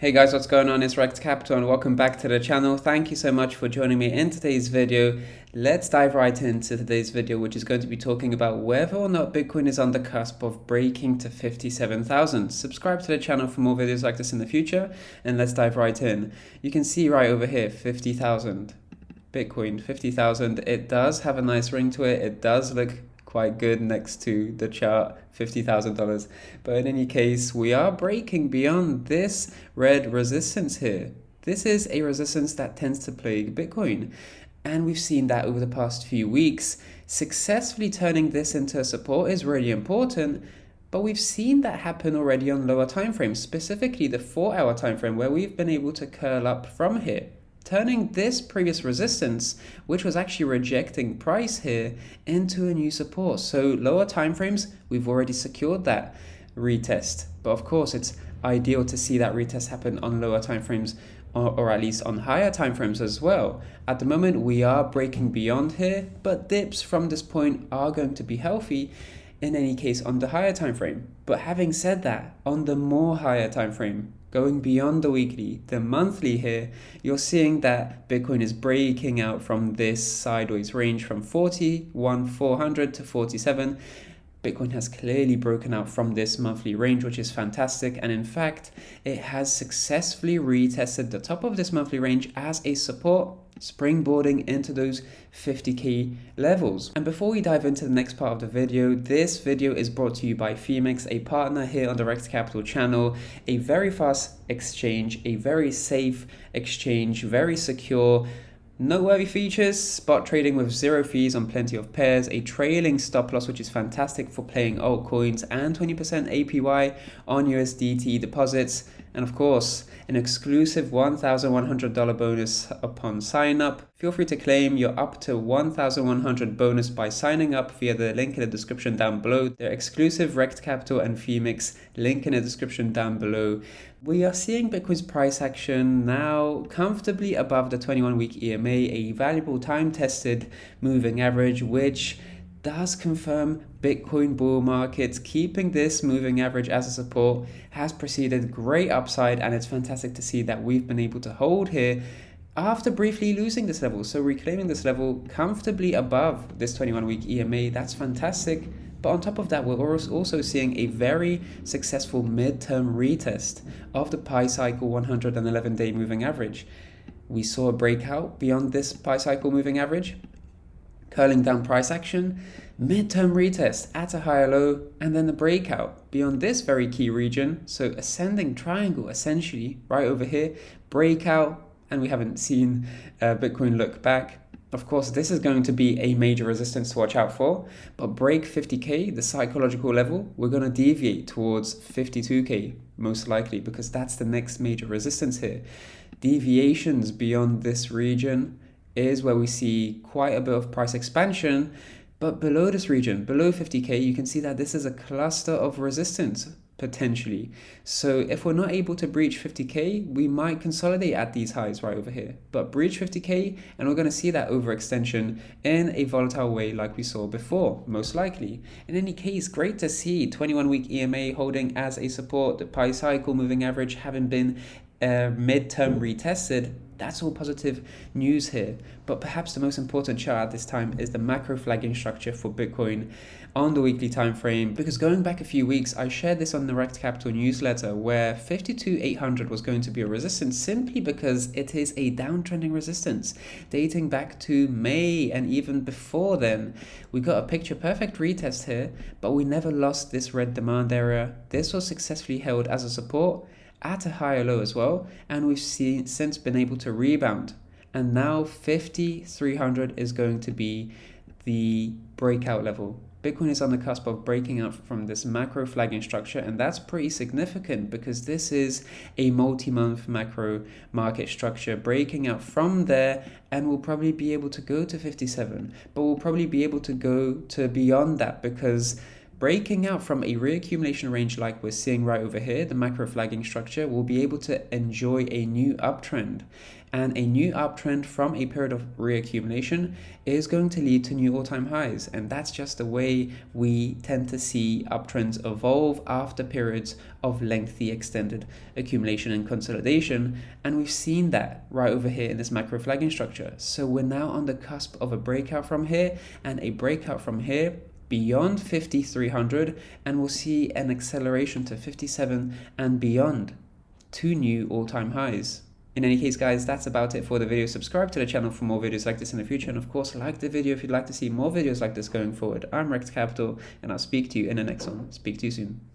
Hey guys, what's going on? It's Rekt Capital and welcome back to the channel. Thank you so much for joining me in today's video. Let's dive right into today's video, which is going to be talking about whether or not Bitcoin is on the cusp of breaking to 57,000. Subscribe to the channel for more videos like this in the future, and let's dive right in. You can see right over here, 50,000. Bitcoin, 50,000. It does have a nice ring to it. It does look quite good next to the chart, $50,000. But in any case, we are breaking beyond this red resistance here. This is a resistance that tends to plague Bitcoin. And we've seen that over the past few weeks. Successfully turning this into a support is really important, but we've seen that happen already on lower time frames, specifically the 4-hour time frame, where we've been able to curl up from here, turning this previous resistance, which was actually rejecting price here, into a new support. So lower time frames, we've already secured that retest. But of course, it's ideal to see that retest happen on lower time frames, or at least on higher time frames as well. At the moment, we are breaking beyond here, but dips from this point are going to be healthy in any case on the higher time frame. But having said that, on the more higher time frame, going beyond the weekly, the monthly here, you're seeing that Bitcoin is breaking out from this sideways range from 41,400 to 47. Bitcoin has clearly broken out from this monthly range, which is fantastic. And in fact, it has successfully retested the top of this monthly range as a support, springboarding into those 50k levels. And before we dive into the next part of the video, this video is brought to you by bitfinex, a partner here on the Rekt Capital channel, a very fast exchange, a very safe exchange, very secure. Noteworthy features: spot trading with zero fees on plenty of pairs, a trailing stop loss which is fantastic for playing altcoins, and 20% APY on USDT deposits, and of course an exclusive $1,100 bonus upon sign up. Feel free to claim your up to $1,100 bonus by signing up via the link in the description down below. Their exclusive Rekt Capital and bitfinex link in the description down below. We are seeing Bitcoin's price action now comfortably above the 21-week EMA, a valuable time-tested moving average, which does confirm Bitcoin bull markets. Keeping this moving average as a support has preceded great upside, and it's fantastic to see that we've been able to hold here after briefly losing this level. So reclaiming this level comfortably above this 21-week EMA, that's fantastic. But on top of that, we're also seeing a very successful midterm retest of the Pi Cycle 111-day moving average. We saw a breakout beyond this Pi Cycle moving average, curling down price action, midterm retest at a higher low, and then the breakout beyond this very key region. So ascending triangle essentially right over here, breakout, and we haven't seen Bitcoin look back. Of course, this is going to be a major resistance to watch out for, but break 50k, the psychological level, we're going to deviate towards 52k most likely, because that's the next major resistance here. Deviations beyond this region is where we see quite a bit of price expansion, but below this region, below 50k, you can see that this is a cluster of resistance potentially. So if we're not able to breach 50k, we might consolidate at these highs right over here, but breach 50k and we're going to see that overextension in a volatile way like we saw before, most likely. In any case, great to see 21-week EMA holding as a support, the Pi Cycle moving average having been midterm retested. That's all positive news here. But perhaps the most important chart at this time is the macro flagging structure for Bitcoin on the weekly time frame, because going back a few weeks, I shared this on the Rekt Capital newsletter where 52,800 was going to be a resistance, simply because it is a downtrending resistance dating back to May, and even before then. We got a picture perfect retest here, but we never lost this red demand area. This was successfully held as a support at a higher low as well, and we've since been able to rebound, and now 50,300 is going to be the breakout level. Bitcoin is on the cusp of breaking out from this macro flagging structure, and that's pretty significant because this is a multi-month macro market structure breaking out from there, and we'll probably be able to go to 57, but we'll probably be able to go to beyond that, because breaking out from a reaccumulation range like we're seeing right over here, the macro flagging structure, will be able to enjoy a new uptrend. And a new uptrend from a period of reaccumulation is going to lead to new all-time highs. And that's just the way we tend to see uptrends evolve after periods of lengthy extended accumulation and consolidation. And we've seen that right over here in this macro flagging structure. So we're now on the cusp of a breakout from here and a breakout from here beyond 5,300, and we'll see an acceleration to 57 and beyond, two new all-time highs. In any case, guys, that's about it for the video. Subscribe to the channel for more videos like this in the future, and of course, like the video if you'd like to see more videos like this going forward. I'm Rekt Capital, and I'll speak to you in the next one. Speak to you soon.